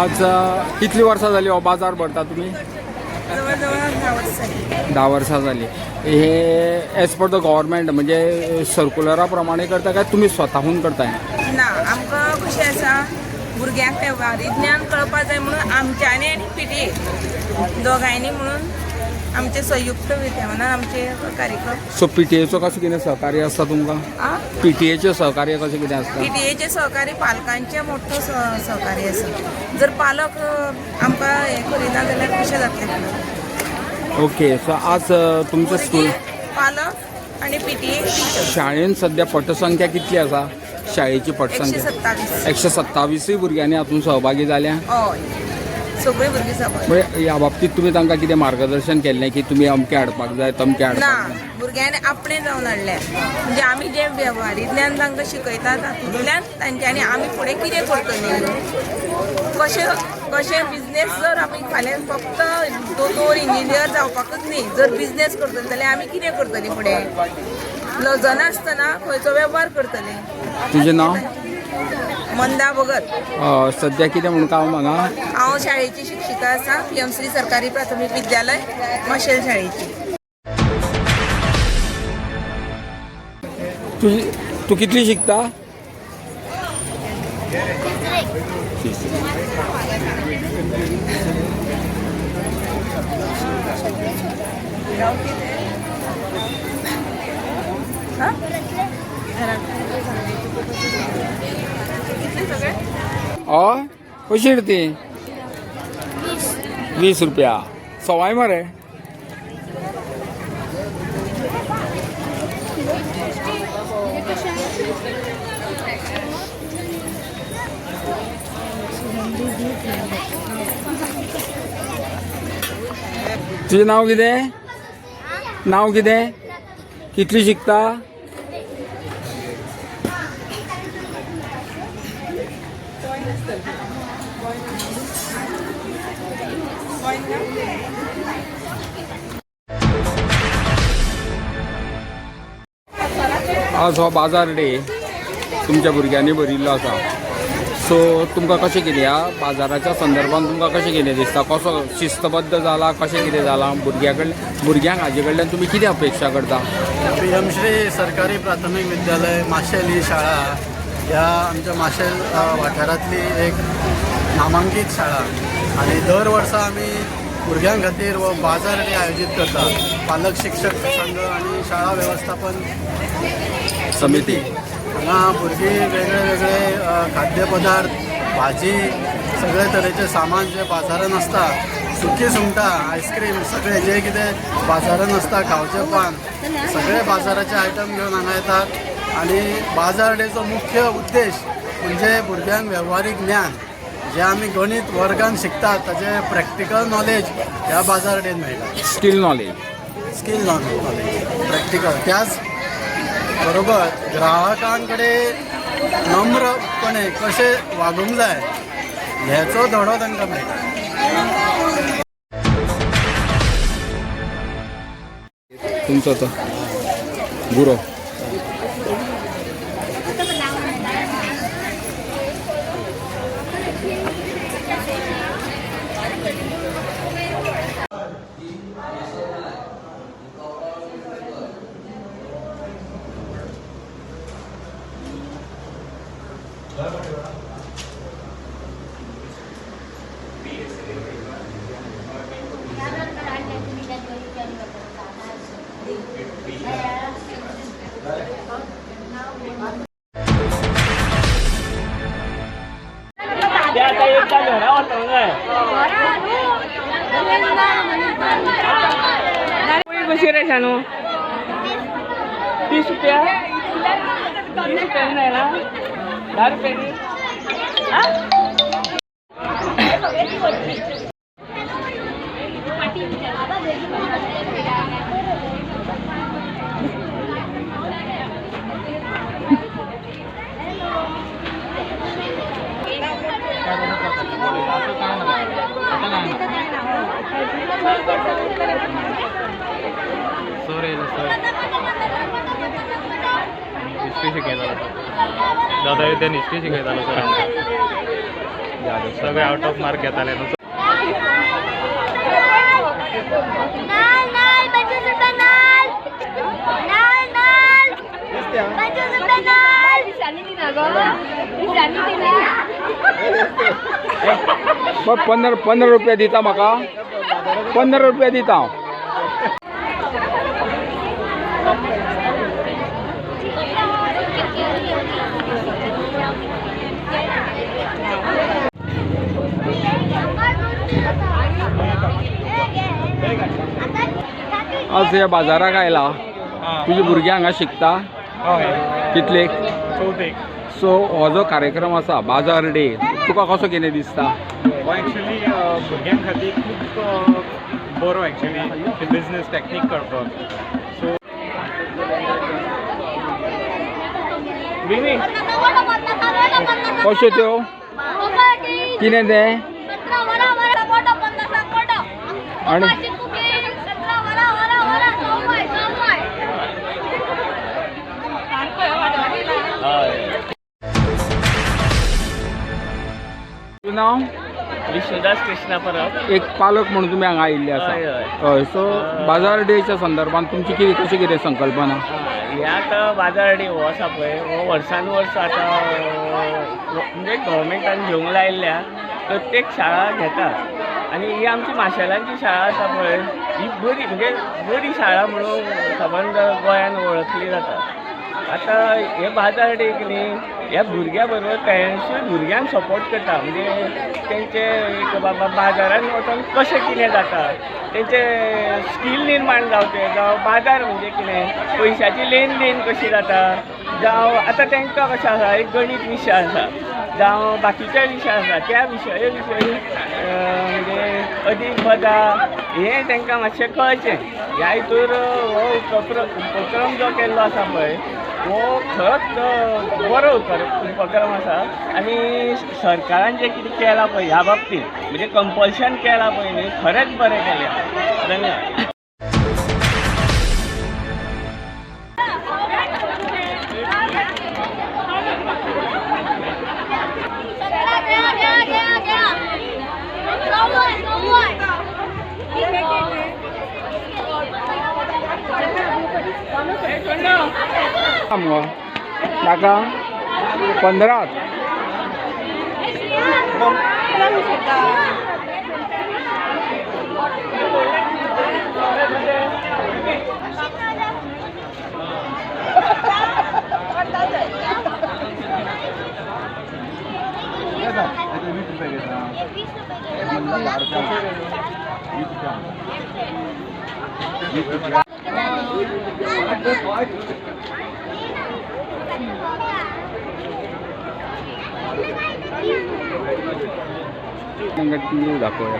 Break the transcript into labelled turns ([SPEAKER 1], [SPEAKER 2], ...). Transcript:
[SPEAKER 1] आज कितली वर्सां जाली हो बाजार भरता तुम्ही?
[SPEAKER 2] जवळजवळ 10 वर्ष झाली.
[SPEAKER 1] 10 वर्सां जाली. हे एज पर द गव्हर्मेंट म्हणजे सर्क्युलरा प्रमाणे करता काय तुम्ही स्वतःहून करताय?
[SPEAKER 2] ना आमकां कशें आसा भुरग्यांक वेव्हारी ज्ञान कळपा जाय म्हणून आमच्यानी आनी पिटी दोगांयनी म्हणून आमचे संयुक्त विद्यमानान आमचे कार्यक्रम.
[SPEAKER 1] सो पीटीएचो कशें कितें सहकार्य आसता तुमकां? पीटीएचें सहकार्य कशें कितें आसता?
[SPEAKER 2] पीटीएचे सहकारी पालकांचे मोठो सहकार्य आसा. जर पालक आमकां हें करिना जाल्यार कशें जातलें?
[SPEAKER 1] ओके. सो आज तुमचं स्कूल
[SPEAKER 2] पालक आणि पीटीए
[SPEAKER 1] शाळेन सध्या पटसंख्या कितली आसा? शाळेची पटसंख्या
[SPEAKER 2] 127.
[SPEAKER 1] 127 भुरग्यांनी हातून सहभागी जाल्या.
[SPEAKER 2] हय सगळीं भुरगीं सहभागी.
[SPEAKER 1] म्हणजे ह्या बाबतीत तुम्ही तांकां कितें मार्गदर्शन केल्लें की तुमी अमकें हाडपाक जाय तमकें
[SPEAKER 2] ना
[SPEAKER 1] हाडपाक जाय?
[SPEAKER 2] भुरग्यांनी आपणे जावन हाडल्या. म्हणजे आमी जे वेव्हारी ज्ञान तांकां शिकयतात तातूंतल्यान तांच्यांनी आमी फुडें कितें करतलीं, कशें बिजनेस. जर आमी फाल्यां फक्त दोतोर इंजिनियर जावपाकच न्ही, जर बिजनेस करतलीं जाल्यार आमी कितें करतलीं फुडें? लजना आसतना खंयचो वेव्हार करतलीं.
[SPEAKER 1] तुजें नांव?
[SPEAKER 2] मंदा भगत.
[SPEAKER 1] सध्या कितें म्हणून काम हांगा?
[SPEAKER 2] हांव शाळेची शिक्षिका आसा. पीएमश्री सरकारी प्राथमीक विद्यालय माशेल शाळेची.
[SPEAKER 1] तू कितली शिकता? हय कशी रे ती? 20 रुपया सवाय मरे. तुझें नाव कितें? नाव कितें? कितली शिकता? आज हो बाजार डे तुमच्या भुरग्यांनी भरिल्लो आसा. सो तुमकां कशें कितें ह्या बाजाराच्या संदर्भान तुमकां कशें कितें दिसता? कसो शिस्तबद्ध जाला, कशें कितें जालां? भुरग्यांक हाजे कडल्यान तुमी कितें अपेक्षा करता?
[SPEAKER 3] पीएमश्री सरकारी प्राथमीक विद्यालय माशेल ही शाळा ह्या आमच्या माशेल वाठारांतली एक नामांकीत शाळा आणि दर वर्सा आमी भुरग्यां खातीर हो बाजार डे आयोजीत करता. पालक शिक्षक संघ आणि शाळा व्यवस्थापन समिती हांगा भुरगीं वेगळे वेगळे खाद्यपदार्थ, भाजी, सगळे तरेचे सामान जे बाजारान आसता, सुकी सुंगटां, आयस्क्रीम, सगळे जे कितें बाजारान आसता खावचें पान, सगळे बाजाराचे आयटम घेवन हांगा येतात. आणि बाजार डेचो मुख्य उद्देश म्हणजे भुरग्यांक वेव्हारीक ज्ञान जे आमी गणित वर्गान शिकतात ताचे प्रॅक्टिकल नॉलेज ह्या बाजार डेन मेळटा.
[SPEAKER 1] Skill knowledge
[SPEAKER 3] practical. त्याच बरोबर ग्राहकां कडेन नम्रपणे कशें वागूंक जाय हेचो धडो तांकां मेळटा.
[SPEAKER 1] तुमचो तो गुरो.
[SPEAKER 4] कशी रे शानू? 30 रुपया? 30 रुपया नाही ना? 10 रुपयानी?
[SPEAKER 5] हिस्ट्री शिकयतालो दादा तेन हिस्ट्री शिकयतालो सर आमकां. सगळे आउट ऑफ मार्क घेताले न्हू.
[SPEAKER 1] मग 15 रुपया दिता म्हाका 15 रुपया दिता हांव. आज ह्या बाजाराक आयला तुझे भुरगे हांगा शिकता कितले
[SPEAKER 5] चवथेक.
[SPEAKER 1] सो हो जो कार्यक्रम आसा बाजार डे तुका कसो कितें दिसता?
[SPEAKER 5] हो एक्चुली भुरग्यां खातीर खूब बरो एक्चुली बिजनेस टॅक्नीक कळपाक. सो
[SPEAKER 1] कश्यो त्यो कितें तें आनी तुझें नांव?
[SPEAKER 6] विष्णुदास कृष्णा परब.
[SPEAKER 1] एक पालक म्हणून तुमी हांगा आयिल्ले आसा.
[SPEAKER 6] हय, हय.
[SPEAKER 1] हय. सो बाजार डेच्या संदर्भात तुमची कितें कशी कितें संकल्पना?
[SPEAKER 6] ह्या आतां बाजार डे हो आसा पळय हो वर्सान वर्स आतां म्हणजे गव्हर्मेंटान घेवंक लायिल्ल्या प्रत्येक शाळा घेता. आनी ही आमची माशेलांची शाळा आसा पळय ही बरी म्हणजे बरी शाळा म्हणून सबंद गोंयान वळखली जाता. आतां हे बाजार डे न्ही ह्या भुरग्या बरोबर पेरंट्सूय भुरग्यांक सपोर्ट करता. म्हणजे तेंचे एक बाबा बाजारान वचून कशें कितें जाता तेंचे स्कील निर्माण जावचें जावं बाजार म्हणजे कितें पयशाची लेन देन कशी जाता जावं आतां तेंकां कशें आसा एक गणीत विशय आसा जावं बाकीचे विशय आसा त्या विशया विशयी म्हणजे अदीक वजा हें तेंकां मातशें कळचें. ह्या हितूर हो उपक्रम जो केल्लो आसा पळय हो खरोच बरो उपक्रम आसा. आनी सरकारान जें कितें केलां पळय ह्या बाबतींत म्हणजे कंपल्शन केलां पळय न्ही खरेंच बरें केलें. धन्यवाद.
[SPEAKER 1] मगो नाका 15 न्यू दाखवूया.